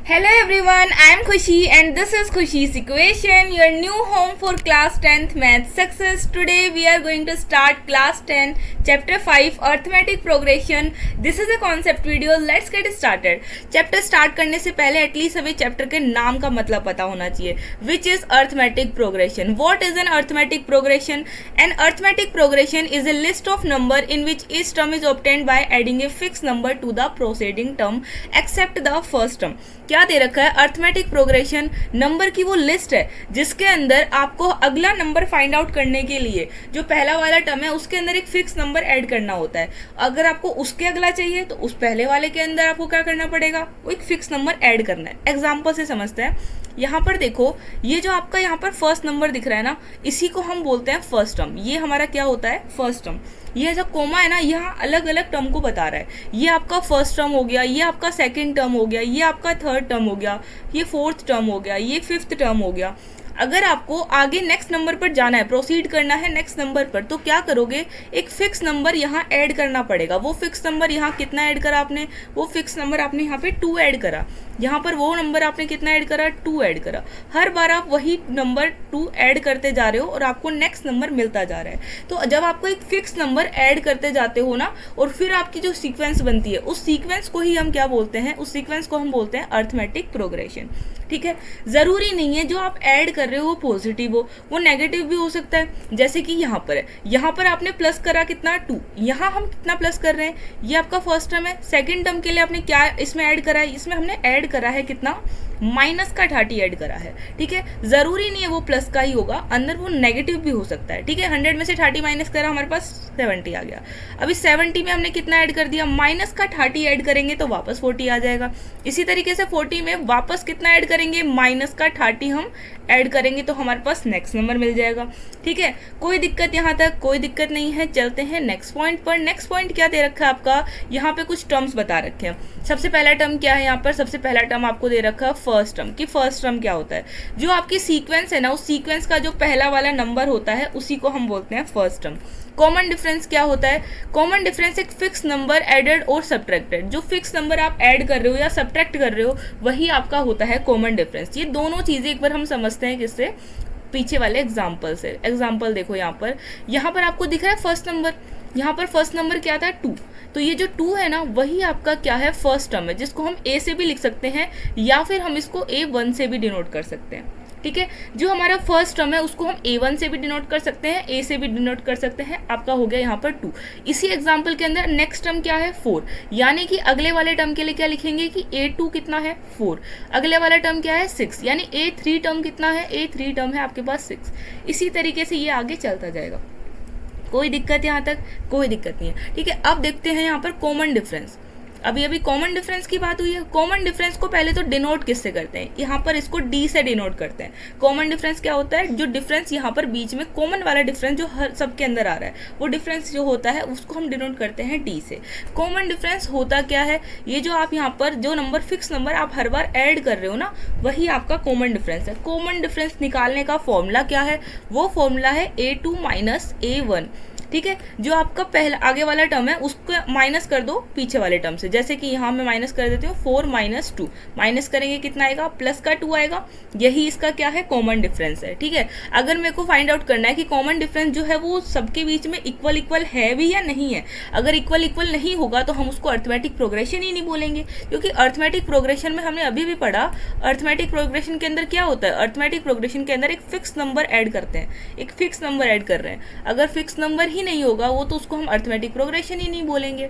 Hello everyone, I am Khushi and this is Khushi's Equation, your new home for class 10th math success. Today we are going to start class 10 chapter 5 arithmetic progression. This is a concept video. Let's get started. Chapter start करने से पहले at least हमें chapter के नाम का मतलब पता होना चाहिए, which is arithmetic progression. What is an arithmetic progression? An arithmetic progression is a list of number in which each term is obtained by adding a fixed number to the preceding term except the first term. क्या दे रखा है? Arithmetic progression number की वो list है जिसके अंदर आपको अगला नंबर फाइंड आउट करने के लिए जो पहला वाला टर्म है उसके अंदर एक फिक्स नंबर ऐड करना होता है. अगर आपको उसके अगला चाहिए तो उस पहले वाले के अंदर आपको क्या करना पड़ेगा? वो एक फिक्स नंबर ऐड करना है. एग्जाम्पल से समझते हैं. यहाँ पर देखो, ये जो आपका यहाँ पर फर्स्ट नंबर दिख रहा है ना, इसी को हम बोलते हैं फर्स्ट टर्म. ये हमारा क्या होता है? First term. ये जो कोमा है ना, यहाँ अलग अलग टर्म को बता रहा है. ये आपका फर्स्ट टर्म हो गया, ये आपका सेकंड टर्म हो गया, ये आपका थर्ड टर्म हो गया, ये फोर्थ टर्म हो गया, ये फिफ्थ टर्म हो गया. अगर आपको आगे नेक्स्ट नंबर पर जाना है, प्रोसीड करना है नेक्स्ट नंबर पर, तो क्या करोगे? एक फिक्स नंबर यहाँ ऐड करना पड़ेगा. वो फिक्स नंबर यहाँ कितना ऐड करा आपने? वो फिक्स नंबर आपने यहाँ पे 2 ऐड करा. यहाँ पर वो नंबर आपने कितना ऐड करा? 2 ऐड करा. हर बार आप वही नंबर 2 ऐड करते जा रहे हो और आपको नेक्स्ट नंबर मिलता जा रहा है. तो जब आपको एक फिक्स नंबर ऐड करते जाते हो ना, और फिर आपकी जो सीक्वेंस बनती है, उस सीक्वेंस को ही हम क्या बोलते हैं? उस सीक्वेंस को हम बोलते हैं अर्थमेटिक प्रोग्रेशन. ठीक है. जरूरी नहीं है जो आप ऐड कर रहे हो वो पॉजिटिव हो, वो नेगेटिव भी हो सकता है. जैसे कि यहाँ पर है, यहाँ पर आपने प्लस करा कितना? 2. यहाँ हम कितना प्लस कर रहे हैं? ये आपका फर्स्ट टर्म है. सेकंड टर्म के लिए आपने क्या इसमें ऐड करा है? इसमें हमने ऐड करा है कितना? माइनस का 30 ऐड करा है. ठीक है. जरूरी नहीं है वो प्लस का ही होगा, अंदर वो नेगेटिव भी हो सकता है. ठीक है. 100 में से 30 माइनस करा, हमारे पास 70 आ गया. अभी 70 में हमने कितना ऐड कर दिया? माइनस का 30 ऐड करेंगे तो वापस 40 आ जाएगा. इसी तरीके से 40 में वापस कितना ऐड करेंगे? माइनस का 30 हम ऐड करेंगे तो हमारे पास नेक्स्ट नंबर मिल जाएगा. ठीक है. कोई दिक्कत यहाँ तक? कोई दिक्कत नहीं है. चलते हैं नेक्स्ट पॉइंट पर. नेक्स्ट पॉइंट क्या दे रखा है आपका? यहाँ पे कुछ टर्म्स बता रखे हैं. सबसे पहला टर्म क्या है? यहाँ पर सबसे पहला टर्म आपको दे रखा है फर्स्ट टर्म. कि फर्स्ट टर्म क्या होता है? जो आपकी सीक्वेंस है ना, उस सीक्वेंस का जो पहला वाला नंबर होता है उसी को हम बोलते हैं फर्स्ट टर्म. कॉमन डिफरेंस क्या होता है? कॉमन डिफरेंस एक फिक्स नंबर एडेड और सब्ट्रैक्टेड. जो फिक्स नंबर आप ऐड कर रहे हो या सब्ट्रैक्ट कर रहे हो वही आपका होता है कॉमन डिफरेंस. ये दोनों चीजें एक बार हम समझते हैं किससे? पीछे वाले एग्जाम्पल से. एग्जाम्पल देखो, यहाँ पर आपको दिख रहा है फर्स्ट नंबर. यहाँ पर फर्स्ट नंबर क्या था? 2. तो ये जो 2 है ना, वही आपका क्या है? फर्स्ट टर्म है, जिसको हम ए से भी लिख सकते हैं या फिर हम इसको A1 से भी डिनोट कर सकते हैं. ठीक है. जो हमारा फर्स्ट टर्म है उसको हम A1 से भी डिनोट कर सकते हैं, A से भी डिनोट कर सकते हैं. आपका हो गया यहाँ पर 2. इसी एग्जाम्पल के अंदर नेक्स्ट टर्म क्या है? 4. यानी कि अगले वाले टर्म के लिए क्या लिखेंगे कि A2 कितना है? 4. अगले वाला टर्म क्या है? 6. यानी A3 टर्म कितना है? A3 टर्म है आपके पास 6. इसी तरीके से ये आगे चलता जाएगा. कोई दिक्कत यहाँ तक? कोई दिक्कत नहीं है. ठीक है. अब देखते हैं यहाँ पर कॉमन डिफरेंस. अभी कॉमन डिफरेंस की बात हुई है. कॉमन डिफरेंस को पहले तो डिनोट किससे करते हैं? यहाँ पर इसको डी से डिनोट करते हैं. कॉमन डिफरेंस क्या होता है? जो डिफरेंस यहाँ पर बीच में कॉमन वाला डिफरेंस जो हर सबके अंदर आ रहा है, वो डिफरेंस जो होता है उसको हम डिनोट करते हैं डी से. कॉमन डिफरेंस होता क्या है? ये जो आप यहाँ पर जो नंबर फिक्स नंबर आप हर बार ऐड कर रहे हो ना, वही आपका कॉमन डिफरेंस है. कॉमन डिफरेंस निकालने का फॉर्मूला क्या है? वो फॉर्मूला है A2 माइनस A1. ठीक है. जो आपका पहला आगे वाला टर्म है उसको माइनस कर दो पीछे वाले टर्म से. जैसे कि यहाँ मैं माइनस कर देती हूँ 4 माइनस 2. माइनस करेंगे कितना आएगा? प्लस का 2 आएगा. यही इसका क्या है? कॉमन डिफरेंस है. ठीक है. अगर मेरे को फाइंड आउट करना है कि कॉमन डिफरेंस जो है वो सबके बीच में इक्वल है भी या नहीं है. अगर इक्वल नहीं होगा तो हम उसको अर्थमेटिक प्रोग्रेशन ही नहीं बोलेंगे, क्योंकि अर्थमेटिक प्रोग्रेशन में हमने अभी भी पढ़ा. अर्थमेटिक प्रोग्रेशन के अंदर क्या होता है? अर्थमेटिक प्रोग्रेशन के अंदर एक फिक्स नंबर ऐड करते हैं. एक फिक्स नंबर ऐड कर रहे हैं. अगर फिक्स नंबर ही नहीं होगा वो तो उसको हम अर्थमेटिक प्रोग्रेशन ही नहीं बोलेंगे.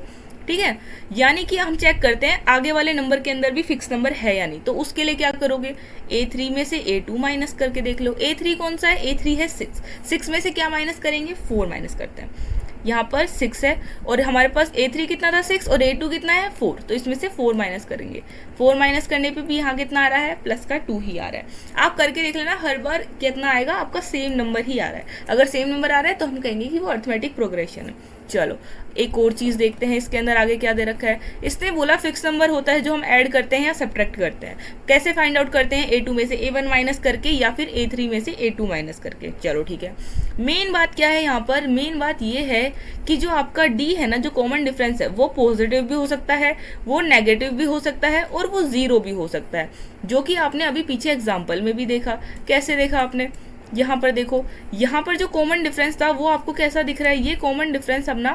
ठीक है. यानी कि हम चेक करते हैं आगे वाले नंबर के अंदर भी फिक्स नंबर है या नहीं. तो उसके लिए क्या करोगे? A3 में से A2 माइनस करके देख लो. A3 कौन सा है? A3 है 6. 6 में से क्या माइनस करेंगे? 4 माइनस करते हैं. यहाँ पर 6 है और हमारे पास A3 कितना था? 6. और A2 कितना है? 4. तो इसमें से 4 माइनस करेंगे. 4 माइनस करने पे भी यहाँ कितना आ रहा है? प्लस का 2 ही आ रहा है. आप करके देख लेना, हर बार कितना आएगा? आपका सेम नंबर ही आ रहा है. अगर सेम नंबर आ रहा है तो हम कहेंगे कि वो अर्थमेटिक प्रोग्रेशन है. चलो एक और चीज़ देखते हैं इसके अंदर आगे क्या दे रखा है। इसने बोला फिक्स नंबर होता है जो हम ऐड करते हैं या सब्ट्रैक्ट करते हैं। कैसे फाइंड आउट करते हैं, A2 में से A1 माइनस करके या फिर A3 में से A2 माइनस करके। चलो ठीक है, मेन बात क्या है यहाँ पर, मेन बात ये है कि जो आपका D है ना, जो कॉमन डिफरेंस है, वो पॉजिटिव भी हो सकता है, वो नेगेटिव भी हो सकता है और वो जीरो भी हो सकता है, जो कि आपने अभी पीछे एग्जाम्पल में भी देखा। कैसे देखा आपने, यहाँ पर देखो, यहाँ पर जो कॉमन डिफरेंस था वो आपको कैसा दिख रहा है, ये कॉमन डिफरेंस अपना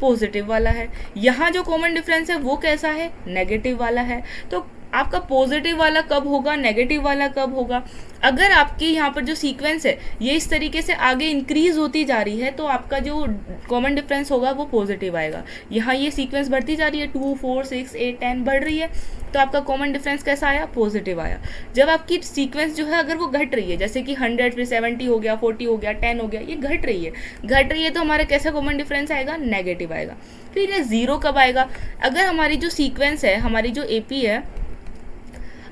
पॉजिटिव वाला है। यहाँ जो कॉमन डिफरेंस है वो कैसा है, नेगेटिव वाला है। तो आपका पॉजिटिव वाला कब होगा, नेगेटिव वाला कब होगा? अगर आपकी यहाँ पर जो सीक्वेंस है ये इस तरीके से आगे इंक्रीज होती जा रही है तो आपका जो कॉमन डिफरेंस होगा वो पॉजिटिव आएगा। यहाँ ये सीक्वेंस बढ़ती जा रही है, 2 4 6 8 10 बढ़ रही है, तो आपका कॉमन डिफरेंस कैसा आया, पॉजिटिव आया। जब आपकी सीक्वेंस जो है अगर वो घट रही है, जैसे कि 100 फिर 70 हो गया, 40 हो गया, 10 हो गया, ये घट रही है तो हमारा कैसा कॉमन डिफरेंस आएगा, नेगेटिव आएगा। फिर ये जीरो कब आएगा, अगर हमारी जो सीक्वेंस है, हमारी जो AP है,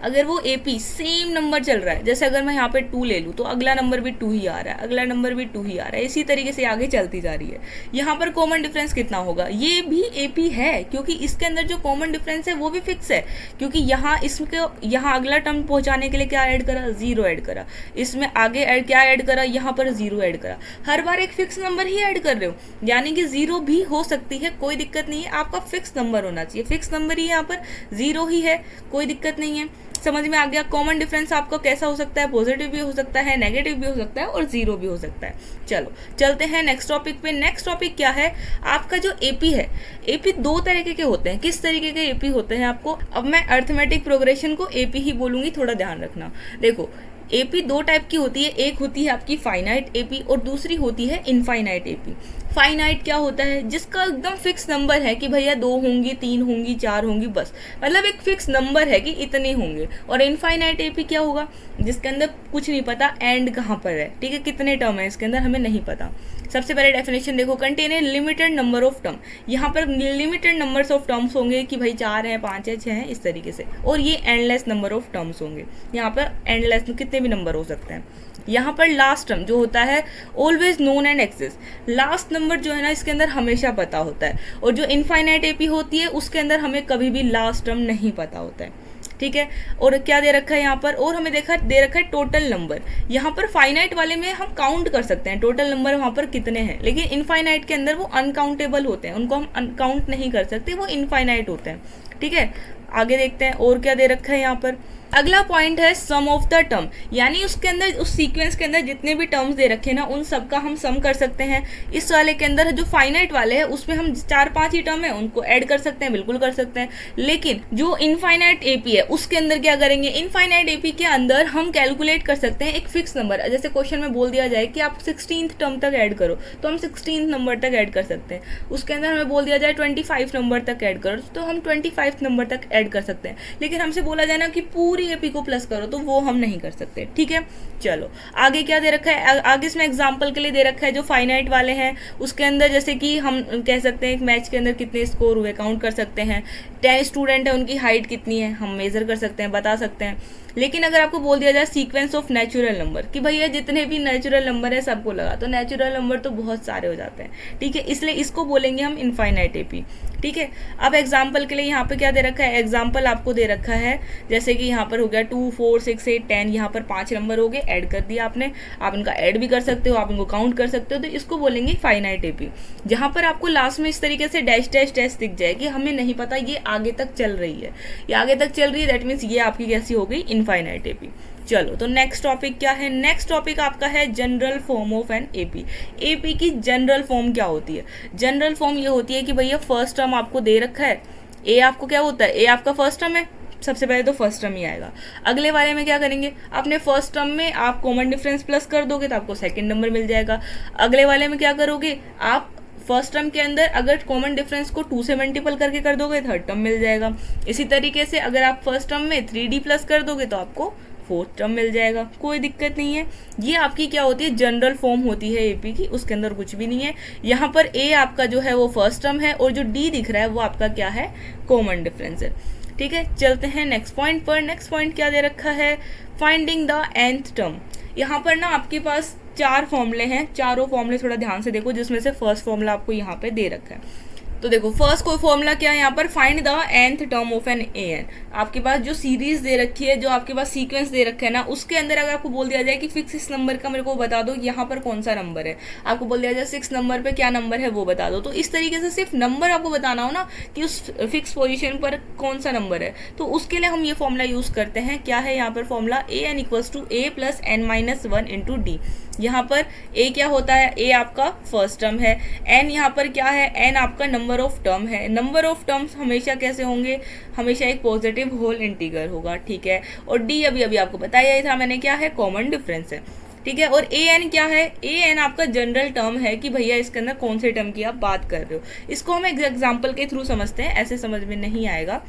अगर वो AP सेम नंबर चल रहा है, जैसे अगर मैं यहाँ पे 2 ले लूँ तो अगला नंबर भी 2 ही आ रहा है, अगला नंबर भी 2 ही आ रहा है, इसी तरीके से आगे चलती जा रही है। यहाँ पर कॉमन डिफरेंस कितना होगा, ये भी AP है, क्योंकि इसके अंदर जो कॉमन डिफरेंस है वो भी फिक्स है, क्योंकि यहाँ इसके यहाँ अगला टर्म पहुँचाने के लिए क्या ऐड करा, 0 ऐड करा, इसमें आगे क्या ऐड करा, यहाँ पर 0 ऐड करा। हर बार एक फिक्स नंबर ही ऐड कर रहे हो, यानी कि 0 भी हो सकती है, कोई दिक्कत नहीं है, आपका फिक्स नंबर होना चाहिए। फिक्स नंबर ही यहाँ पर 0 ही है, कोई दिक्कत नहीं है। समझ में आ गया। कॉमन डिफरेंस आपको कैसा हो सकता है, पॉजिटिव भी हो सकता है, नेगेटिव भी हो सकता है और जीरो भी हो सकता है। चलो चलते हैं नेक्स्ट टॉपिक पे। नेक्स्ट टॉपिक क्या है, आपका जो AP है, AP 2 तरीके के होते हैं। किस तरीके के AP होते हैं आपको, अब मैं अर्थमेटिक प्रोग्रेशन को AP ही बोलूंगी, थोड़ा ध्यान रखना। देखो AP 2 टाइप की होती है, एक होती है आपकी फाइनाइट AP और दूसरी होती है इनफाइनाइट AP। फाइनाइट क्या होता है, जिसका एकदम फिक्स नंबर है कि भैया 2 होंगी, 3 होंगी, 4 होंगी, बस मतलब एक फिक्स नंबर है कि इतने होंगे। और इनफाइनाइट AP क्या होगा, जिसके अंदर कुछ नहीं पता एंड कहाँ पर है, ठीक है, कितने टर्म है इसके अंदर हमें नहीं पता। सबसे पहले डेफिनेशन देखो, contain a limited number of term. यहाँ पर लिमिटेड नंबर्स ऑफ टर्म्स होंगे कि भाई 4 हैं, 5 हैं, 6 हैं, इस तरीके से। और ये एंडलेस नंबर ऑफ टर्म्स होंगे, यहाँ पर एंडलेस कितने भी नंबर हो सकते हैं। यहाँ पर लास्ट टर्म जो होता है always known and exist, last number जो है ना इसके अंदर हमेशा पता होता है। और जो इनफाइनाइट AP होती है उसके अंदर हमें कभी भी लास्ट टर्म नहीं पता होता है, ठीक है। और क्या दे रखा है यहाँ पर, और हमें दे रखा है टोटल नंबर। यहाँ पर फाइनाइट वाले में हम काउंट कर सकते हैं टोटल नंबर वहाँ पर कितने हैं, लेकिन इनफाइनाइट के अंदर वो अनकाउंटेबल होते हैं, उनको हम काउंट नहीं कर सकते, वो इनफाइनाइट होते हैं, ठीक है। आगे देखते हैं और क्या दे रखा है यहाँ पर। अगला पॉइंट है सम ऑफ द टर्म, यानी उसके अंदर उस सीक्वेंस के अंदर जितने भी टर्म्स दे रखे हैं ना उन सब का हम सम कर सकते हैं। इस वाले के अंदर जो फाइनाइट वाले हैं उसमें हम 4-5 ही टर्म है उनको ऐड कर सकते हैं, बिल्कुल कर सकते हैं। लेकिन जो इनफाइनाइट AP है उसके अंदर क्या करेंगे, इनफाइनाइट AP के अंदर हम कैलकुलेट कर सकते हैं एक फिक्स नंबर। जैसे क्वेश्चन में बोल दिया जाए कि आप 16th टर्म तक ऐड करो तो हम 16th नंबर तक ऐड कर सकते हैं। उसके अंदर हमें बोल दिया जाए 25 नंबर तक ऐड करो तो हम 25 नंबर तक ऐड कर सकते हैं। लेकिन हमसे बोला जाए ना कि पूरी AP को प्लस करो तो वो हम नहीं कर सकते, ठीक है। चलो आगे क्या दे रखा है, आगे इसमें एग्जांपल के लिए दे रखा है जो फाइनाइट वाले हैं उसके अंदर, जैसे कि हम कह सकते हैं एक मैच के अंदर कितने स्कोर हुए काउंट कर सकते हैं। 10 स्टूडेंट है, उनकी हाइट कितनी है हम मेजर कर सकते हैं, बता सकते हैं। लेकिन अगर आपको बोल दिया जाए सीक्वेंस ऑफ नेचुरल नंबर कि भैया जितने भी नेचुरल नंबर है सबको लगा, तो नेचुरल नंबर तो बहुत सारे हो जाते हैं, ठीक है, इसलिए इसको बोलेंगे हम इनफाइनाइट AP, ठीक है। अब एग्जाम्पल के लिए यहाँ पे क्या दे रखा है, एग्जाम्पल आपको दे रखा है जैसे कि यहाँ पर हो गया 2 4 6 8 10, यहाँ पर 5 नंबर हो गए, ऐड कर दिया आपने। आप इनका ऐड भी कर सकते हो, आप इनको काउंट कर सकते हो, तो इसको बोलेंगे फाइनाइट AP। जहाँ पर आपको लास्ट में इस तरीके से डैश डैश डैश दिख जाए कि हमें नहीं पता ये आगे तक चल रही है, ये आगे तक चल रही है, दैट मीन्स ये आपकी कैसी हो गई, इनफाइनाइट AP। चलो तो नेक्स्ट टॉपिक क्या है, नेक्स्ट टॉपिक आपका है general form of an AP। AP की जनरल फॉर्म क्या होती है, जनरल फॉर्म ये होती है कि भैया फर्स्ट टर्म आपको दे रखा है, A आपको क्या होता है, A आपका फर्स्ट टर्म है, सबसे पहले तो फर्स्ट टर्म ही आएगा। अगले वाले में क्या करेंगे, अपने फर्स्ट टर्म में आप कॉमन डिफरेंस प्लस कर दोगे तो आपको सेकंड नंबर मिल जाएगा। अगले वाले में क्या करोगे, आप फर्स्ट टर्म के अंदर अगर कॉमन डिफरेंस को 2 से मल्टीपल करके कर दोगे थर्ड टर्म मिल जाएगा। इसी तरीके से अगर आप फर्स्ट टर्म में 3D प्लस कर दोगे तो आपको फोर्थ टर्म मिल जाएगा, कोई दिक्कत नहीं है। ये आपकी क्या होती है, जनरल फॉर्म होती है AP की, उसके अंदर कुछ भी नहीं है। यहाँ पर A आपका जो है वो फर्स्ट टर्म है और जो D दिख रहा है वो आपका क्या है, कॉमन डिफरेंस है, ठीक है। चलते हैं नेक्स्ट पॉइंट पर। नेक्स्ट पॉइंट क्या दे रखा है, फाइंडिंग द nth टर्म। यहाँ पर ना आपके पास 4 फॉर्मूले हैं, चारों फॉर्मूले थोड़ा ध्यान से देखो, जिसमें से फर्स्ट फॉर्मूला आपको यहाँ पे दे रखा है। तो देखो फर्स्ट कोई फॉर्मूला क्या है यहाँ पर, find the nth term of an an। आपके पास जो सीरीज दे रखी है, जो आपके पास सीक्वेंस दे रखा है ना, उसके अंदर अगर आपको बोल दिया जाए कि फिक्स इस नंबर का मेरे को बता दो यहाँ पर कौन सा नंबर है, आपको बोल दिया जाए 6 नंबर पे क्या नंबर है वो बता दो, तो इस तरीके से सिर्फ नंबर आपको बताना हो ना कि उस फिक्स पोजिशन पर कौन सा नंबर है, तो उसके लिए हम ये फॉर्मूला यूज करते हैं। क्या है यहाँ पर formula, an equals to a plus n minus 1 into d. यहाँ पर a क्या होता है, a आपका फर्स्ट टर्म है, n यहाँ पर क्या है, n आपका नंबर ऑफ टर्म है। नंबर ऑफ टर्म्स हमेशा कैसे होंगे, हमेशा एक पॉजिटिव होल इंटीगर होगा, ठीक है। और d अभी आपको बताया ही था मैंने, क्या है, कॉमन डिफरेंस है, ठीक है। और an क्या है, an आपका जनरल टर्म है कि भैया इसके अंदर कौन से टर्म की आप बात कर रहे हो। इसको हम एग्जाम्पल के थ्रू समझते हैं, ऐसे समझ में नहीं आएगा।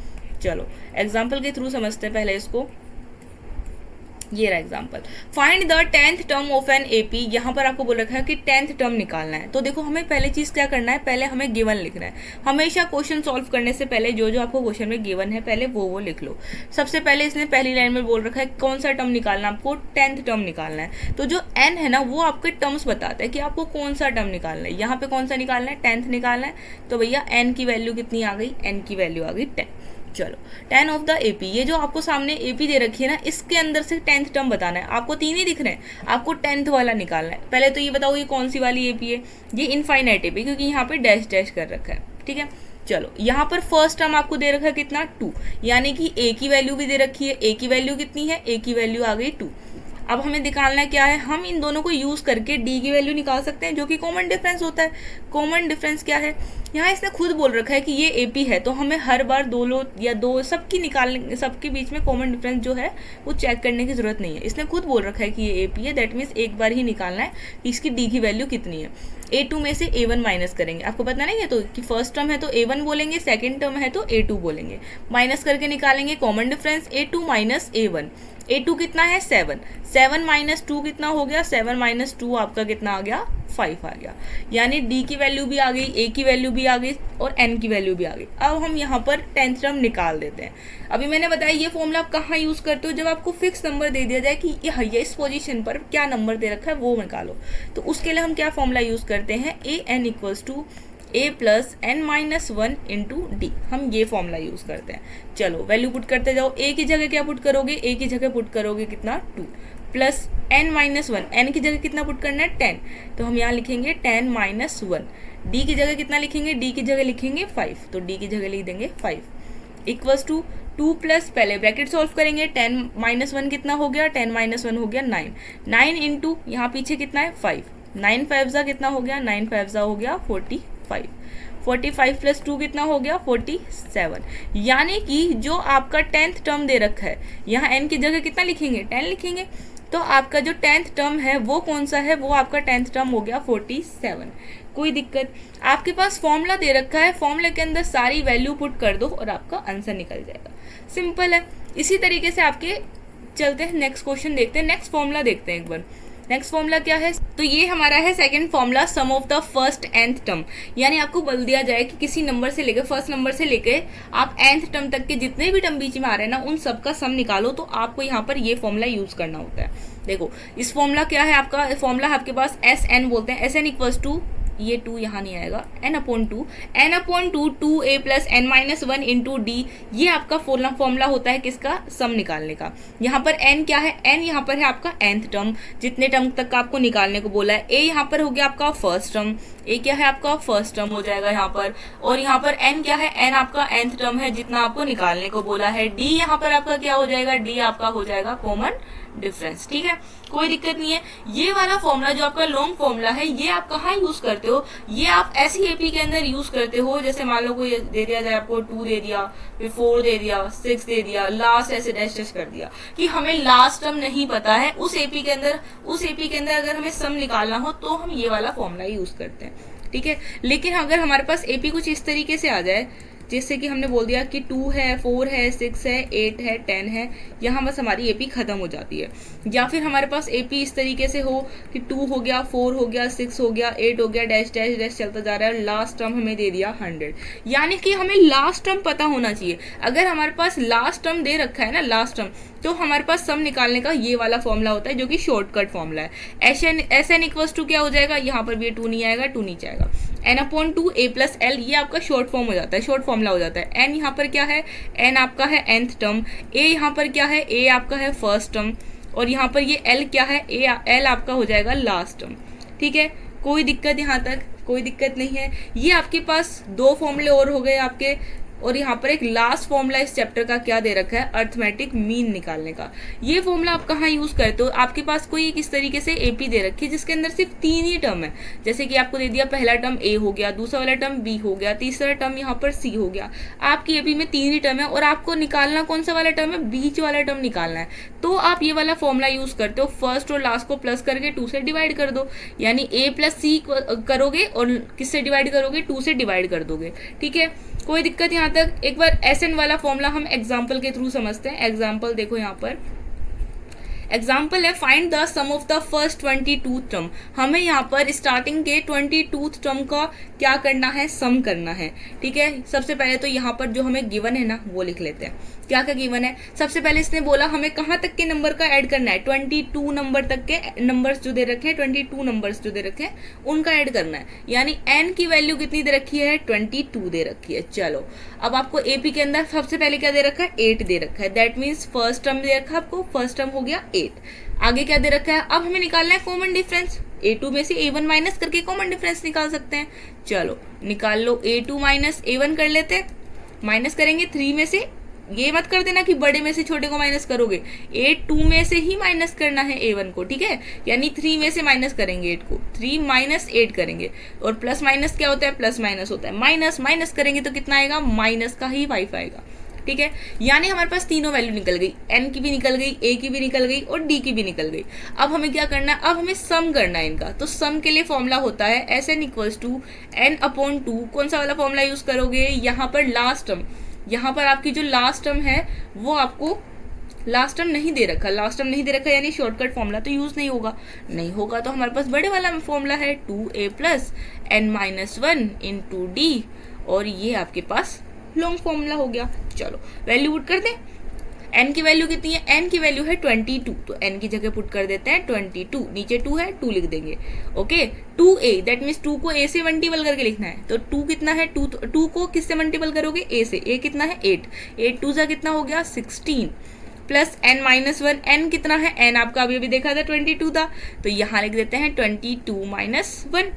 चलो एग्जाम्पल के थ्रू समझते हैं पहले इसको। ये रहा example, find the 10th term of an AP. यहाँ पर आपको बोल रखा है कि 10th टर्म निकालना है। तो देखो हमें पहले चीज क्या करना है, पहले हमें गिवन लिखना है। हमेशा क्वेश्चन सॉल्व करने से पहले जो आपको क्वेश्चन में गिवन है पहले वो लिख लो। सबसे पहले इसने पहली लाइन में बोल रखा है कौन सा टर्म निकालना है, आपको 10th टर्म निकालना है। तो जो n है ना वो आपके टर्म्स बताता है कि आपको कौन सा टर्म निकालना है। यहाँ पे कौन सा निकालना है, 10th निकालना है। तो भैया n की वैल्यू कितनी आ गई, n की वैल्यू आ गई 10। चलो 10 ऑफ द एपी, ये जो आपको सामने एपी दे रखी है ना, इसके अंदर से 10th टर्म बताना है। आपको 3 ही दिख रहे हैं, आपको 10th वाला निकालना है। पहले तो ये बताओ ये कौन सी वाली एपी है, ये इनफाइनाइट एपी, क्योंकि यहाँ पे डैश डैश कर रखा है, ठीक है। चलो यहाँ पर फर्स्ट टर्म आपको दे रखा है कितना, 2, यानी कि a की वैल्यू भी दे रखी है। a की वैल्यू कितनी है, a की वैल्यू आ गई 2। अब हमें निकालना क्या है, हम इन दोनों को यूज करके d की वैल्यू निकाल सकते हैं, जो कि कॉमन डिफरेंस होता है। कॉमन डिफरेंस क्या है, यहाँ इसने खुद बोल रखा है कि ये AP है, तो हमें हर बार दो सबकी निकालने, सबके बीच में कॉमन डिफरेंस जो है वो चेक करने की जरूरत नहीं है। इसने खुद बोल रखा है कि ये AP है, दैट मीन्स एक बार ही निकालना है कि इसकी d की वैल्यू कितनी है। A2 में से A1 माइनस करेंगे, आपको पता नहीं है तो कि फर्स्ट टर्म है तो A1 बोलेंगे, सेकेंड टर्म है तो A2 बोलेंगे। माइनस करके निकालेंगे common difference, A2 minus A1। A2 कितना है, 7, 7 माइनस 2 कितना हो गया, 7 माइनस 2 आपका कितना आ गया, 5 आ गया। यानी d की वैल्यू भी आ गई, a की वैल्यू भी आ गई और n की वैल्यू भी आ गई। अब हम यहाँ पर 10th टर्म निकाल देते हैं। अभी मैंने बताया ये फॉर्मूला आप कहाँ यूज करते हो, जब आपको फिक्स नंबर दे दिया जाए कि ये इस पोजीशन पर क्या नंबर दे रखा है वो निकालो, तो उसके लिए हम क्या फॉर्मूला यूज करते हैं, an equals to a plus n minus 1 into d. हम ये फॉर्मूला यूज करते हैं। चलो वैल्यू पुट करते जाओ, a की जगह क्या पुट करोगे, a की जगह पुट करोगे कितना, 2 प्लस n माइनस 1, n की जगह कितना पुट करना है, 10, तो हम यहाँ लिखेंगे 10 माइनस 1। d की जगह कितना लिखेंगे, d की जगह लिखेंगे 5, तो d की जगह लिख देंगे 5 इक्वल्स टू 2 प्लस, पहले ब्रैकेट सॉल्व करेंगे, 10 माइनस 1 कितना हो गया, 10 माइनस 1 हो गया 9, 9 इंटू यहाँ पीछे कितना है 5, 9 5 कितना हो गया, 9 5 हो गया 45, 45 प्लस 2 कितना हो गया 47। यानी कि जो आपका 10th टर्म दे रखा है, यहाँ n की जगह कितना लिखेंगे, 10 लिखेंगे, तो आपका जो 10th टर्म है वो कौन सा है, वो आपका 10th टर्म हो गया 47। कोई दिक्कत, आपके पास फॉर्मूला दे रखा है, फॉर्मूले के अंदर सारी वैल्यू पुट कर दो और आपका आंसर निकल जाएगा। सिंपल है। इसी तरीके से आपके चलते हैं, नेक्स्ट क्वेश्चन देखते हैं, नेक्स्ट फॉर्मूला देखते हैं एक बार। नेक्स्ट फॉर्मूला क्या है, तो ये हमारा है second formula, sum of the first nth term. यानी आपको बोल दिया जाए कि किसी नंबर से लेकर, फर्स्ट नंबर से लेकर आप nth टर्म तक के जितने भी टर्म बीच में आ रहे हैं ना, उन सबका सम निकालो। तो आपको यहाँ पर ये फॉर्मूला यूज करना होता है। देखो इस फॉर्मूला क्या है, आपका फॉर्मूला आपके पास SN बोलते हैं, SN इक्वल्स टू, ये 2 यहाँ नहीं आएगा, n/2, n/2 2a plus n minus 1 into D. ये आपका फॉर्मूला होता है किसका, सम निकालने का। यहाँ पर n क्या है, n यहाँ पर है आपका nth टर्म, जितने टर्म तक का आपको निकालने को बोला है। a यहाँ पर हो गया आपका फर्स्ट टर्म, a क्या है आपका फर्स्ट टर्म हो जाएगा यहाँ पर, और यहाँ पर n क्या है, n आपका nth टर्म है जितना आपको निकालने को बोला है। d यहाँ पर आपका क्या हो जाएगा, d आपका हो जाएगा कॉमन डिफरेंस। ठीक है, कोई दिक्कत नहीं है। ये वाला फॉर्मूला जो आपका लॉन्ग फॉर्मूला है, ये आप कहाँ यूज करते हो, ये आप ऐसी एपी के अंदर यूज करते हो, जैसे मान लो कोई दे दिया जाए आपको 2 दे दिया, फिर 4 दे दिया, 6 दे दिया, लास्ट ऐसे डैश डैश कर दिया कि हमें लास्ट टर्म नहीं पता है उस एपी के अंदर अगर हमें सम निकालना हो तो हम ये वाला फॉर्मूला यूज करते हैं। ठीक है, लेकिन अगर हमारे पास एपी कुछ इस तरीके से आ जाए, जैसे कि हमने बोल दिया कि 2 है, 4 है, 6 है, 8 है, 10 है, यहाँ बस हमारी एपी खत्म हो जाती है। या फिर हमारे पास एपी इस तरीके से हो कि 2 हो गया, 4 हो गया, 6 हो गया, 8 हो गया, डैश डैश डैश चलता जा रहा है, लास्ट टर्म हमें दे दिया 100। यानी कि हमें लास्ट टर्म पता होना चाहिए। अगर हमारे पास लास्ट टर्म दे रखा है ना, लास्ट टर्म, तो हमारे पास सम निकालने का ये वाला फॉर्मूला होता है जो कि शॉर्टकट फॉर्मूला है। SN इक्वल्स टू क्या हो जाएगा, यहाँ पर भी 2 नहीं आएगा, 2 नीचे आएगा, n/2 a+l, ये आपका शॉर्ट फॉर्म हो जाता है, शॉर्ट फॉर्मूला हो जाता है। n यहाँ पर क्या है, n आपका है nth टर्म, a यहाँ पर क्या है, a आपका है फर्स्ट टर्म, और यहाँ पर ये l क्या है, l आपका हो जाएगा लास्ट टर्म। ठीक है, कोई दिक्कत यहाँ तक, कोई दिक्कत नहीं है। ये आपके पास 2 फॉर्मूले और हो गए आपके, और यहाँ पर एक लास्ट फॉर्मूला इस चैप्टर का क्या दे रखा है, अर्थमेटिक मीन निकालने का। ये फॉर्मूला आप कहाँ यूज करते हो, आपके पास कोई किस तरीके से एपी दे रखी है जिसके अंदर सिर्फ 3 ही टर्म है। जैसे कि आपको दे दिया पहला टर्म ए हो गया, दूसरा वाला टर्म बी हो गया, तीसरा टर्म यहाँ पर सी हो गया। आपकी एपी में 3 ही टर्म है और आपको निकालना कौन सा वाला टर्म है, बीच वाला टर्म निकालना है। तो आप ये वाला फॉर्मूला यूज करते हो, फर्स्ट और लास्ट को प्लस करके 2 से डिवाइड कर दो, यानी a+c करोगे और किससे डिवाइड करोगे, 2 से डिवाइड कर दोगे। ठीक है, कोई दिक्कत यहाँ तक। एक बार SN वाला फॉर्मूला हम एग्जाम्पल के थ्रू समझते हैं। एग्जाम्पल देखो, यहाँ पर एग्जाम्पल है, find the sum of the first 22 term. हमें यहाँ पर स्टार्टिंग के 22 टर्म का क्या करना है, सम करना है। ठीक है, सबसे पहले तो यहाँ पर जो हमें गिवन है ना वो लिख लेते हैं। क्या क्या गिवन है, सबसे पहले इसने बोला हमें कहाँ तक के नंबर का ऐड करना है, 22 नंबर तक के नंबर्स जो दे रखे हैं, 22 नंबर्स जो दे रखे हैं उनका ऐड करना है। यानी n की वैल्यू कितनी दे रखी है, 22 दे रखी है। चलो, अब आपको एपी के अंदर सबसे पहले क्या दे रखा है, 8 दे रखा है। दैट मीन्स फर्स्ट टर्म दे रखा है आपको, फर्स्ट टर्म हो गया 8। आगे क्या दे रखा है, अब हमें निकालना है कॉमन डिफरेंस। a2 में से a1 माइनस करके कॉमन डिफरेंस निकाल सकते हैं। चलो निकाल लो, a2 माइनस a1 कर लेते हैं। माइनस करेंगे 3 में से, ये मत कर देना कि बड़े में से छोटे को माइनस करोगे, 8 में से ही माइनस करना है a1 को। ठीक है, यानी 3 में से माइनस करेंगे 8 को, 3 माइनस 8 करेंगे। और प्लस माइनस क्या होता है, प्लस माइनस होता है, माइनस माइनस करेंगे तो कितना आएगा, माइनस का ही 5 आएगा। ठीक है, यानी हमारे पास तीनों वैल्यू निकल गई, n की भी निकल गई, a की भी निकल गई और d की भी निकल गई। अब हमें क्या करना है, अब हमें सम करना है इनका। तो सम के लिए फॉर्मूला होता है SN इक्वल्स टू n/2। कौन सा वाला फॉर्मूला यूज करोगे, यहाँ पर लास्ट टर्म, यहाँ पर आपकी जो लास्ट टर्म है वो आपको लास्ट टर्म नहीं दे रखा, लास्ट टर्म नहीं दे रखा, यानी शॉर्टकट फॉर्मूला तो यूज नहीं होगा। नहीं होगा तो हमारे पास बड़े वाला फॉर्मूला है 2a + n-1 × d, और ये आपके पास लॉन्ग फॉर्मूला हो गया। चलो वैल्यू पुट कर दें। n की वैल्यू कितनी है, n की वैल्यू है 22, तो n की जगह पुट कर देते हैं 22, नीचे 2 है 2 लिख देंगे। ओके, 2a, दैट मीन्स 2 को a से मल्टीपल करके लिखना है। तो 2 कितना है, 2 को किससे मल्टीपल करोगे, a से। a कितना है 8, 8 2 जा कितना हो गया 16, प्लस n-1, n कितना है, n आपका अभी अभी देखा था 22 था, तो यहाँ लिख देते हैं 22 - 1।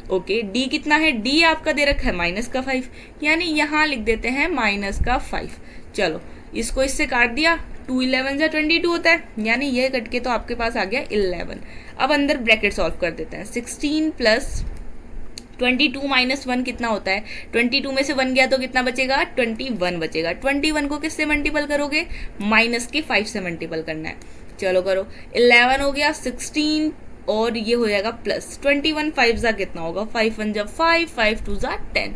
ओके, d कितना है, d आपका दे रखा है -5, यानी यहाँ लिख देते हैं -5। चलो इसको इससे काट दिया, 2 11 × 22 होता है, यानी ये कट के तो आपके पास आ गया 11। अब अंदर ब्रैकेट सॉल्व कर देते हैं। 16 + 22 - 1 कितना होता है, 22 में से 1 गया तो कितना बचेगा, 21 बचेगा। 21 को किससे मल्टीपल करोगे, -5 से मल्टीपल करना है। चलो करो, 11 हो गया, 16 और ये हो जाएगा प्लस 21, 5 जा कितना होगा, 5 1 जा 5, 5 2 जा 10।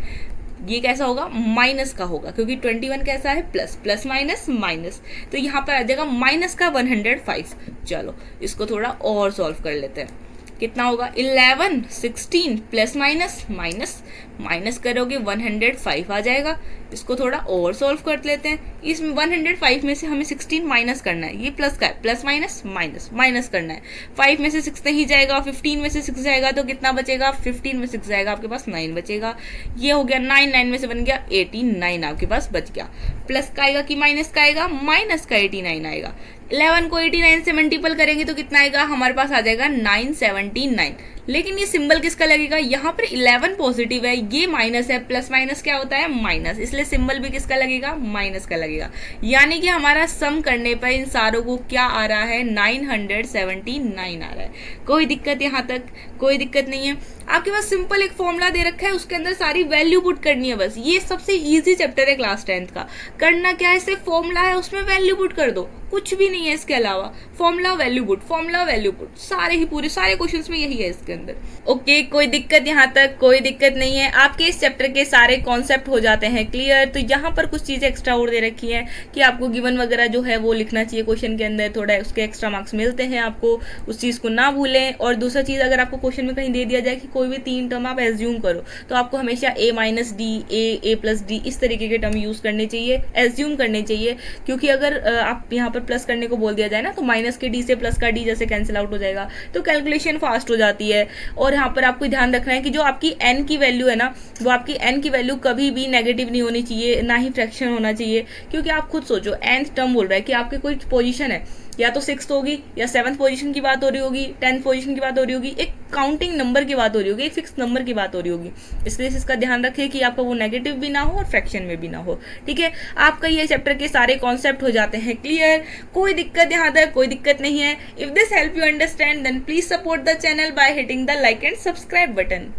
ये कैसा होगा, माइनस का होगा, क्योंकि 21 कैसा है, प्लस, प्लस माइनस माइनस, तो यहाँ पर आ जाएगा माइनस का 105। चलो इसको थोड़ा और सॉल्व कर लेते हैं। कितना होगा, 11 16 प्लस माइनस माइनस माइनस करोगे 105 आ जाएगा। इसको थोड़ा और सॉल्व कर लेते हैं। इस 105 में से हमें 16 माइनस करना है, ये प्लस का है, प्लस माइनस माइनस माइनस करना है। 5 में से 6 नहीं जाएगा, 15 में से 6 जाएगा तो कितना बचेगा, 15 में 6 जाएगा आपके पास 9 बचेगा। ये हो गया 9, 9 में से बन गया 89 आपके पास बच गया। प्लस का आएगा कि माइनस का आएगा, माइनस का 89 आएगा। 11 को 89 से मल्टीपल करेंगे तो कितना आएगा, हमारे पास आ जाएगा 979। लेकिन ये सिंबल किसका लगेगा, यहाँ पर 11 पॉजिटिव है, ये माइनस है, प्लस माइनस क्या होता है, माइनस, इसलिए सिंबल भी किसका लगेगा, माइनस का लगेगा। यानी कि हमारा सम करने पर इन सारों को क्या आ रहा है, 979 आ रहा है। कोई दिक्कत यहाँ तक, कोई दिक्कत नहीं है। आपके पास सिंपल एक फॉर्मूला दे रखा है, उसके अंदर सारी वैल्यू पुट करनी है बस। ये सबसे इजी चैप्टर है क्लास 10th का। करना क्या है, सिर्फ फॉर्मूला है, उसमें वैल्यू पुट कर दो, कुछ भी नहीं है इसके अलावा। Formula value put, formula value put, सारे ही पूरे सारे क्वेश्चंस में यही है इसके अंदर। ओके, कोई दिक्कत यहाँ तक? कोई दिक्कत नहीं है। आपके इस चैप्टर के सारे कॉन्सेप्ट हो जाते हैं क्लियर। तो यहाँ पर कुछ चीजें एक्स्ट्रा और दे रखी है कि आपको गिवन वगैरह जो है वो लिखना चाहिए क्वेश्चन के अंदर, थोड़ा उसके एक्स्ट्रा मार्क्स मिलते हैं आपको, उस चीज को ना भूलें। और दूसरा चीज, अगर आपको क्वेश्चन में कहीं दे दिया जाए कि कोई भी 3 टर्म आप एज्यूम करो, तो आपको हमेशा a - d, a + d इस तरीके के टर्म यूज करने चाहिए, एज्यूम करने चाहिए। क्योंकि अगर आप यहाँ पर प्लस करने को बोल दिया जाए ना, तो माइनस के d से प्लस का d जैसे कैंसिल आउट हो जाएगा, तो कैलकुलेशन फास्ट हो जाती है। और यहाँ पर आपको ध्यान रखना है कि जो आपकी n की वैल्यू है ना, वो आपकी n की वैल्यू कभी भी नेगेटिव नहीं होनी चाहिए, ना ही फ्रैक्शन होना चाहिए। क्योंकि आप खुद सोचो, nth टर्म बोल रहा है कि आपकी कोई पोजीशन है, या तो 6th होगी, या 7th पोजीशन की बात हो रही होगी, 10th पोजीशन की बात हो रही होगी, एक काउंटिंग नंबर की बात हो रही होगी, एक फिक्स नंबर की बात हो रही होगी। इसलिए इसका ध्यान रखें कि आपका वो नेगेटिव भी ना हो और फ्रैक्शन में भी ना हो। ठीक है, आपका ये चैप्टर के सारे कॉन्सेप्ट हो जाते हैं क्लियर। कोई दिक्कत यहाँ तक? कोई दिक्कत नहीं है। If this help you understand, then please support the channel by hitting the like and subscribe button.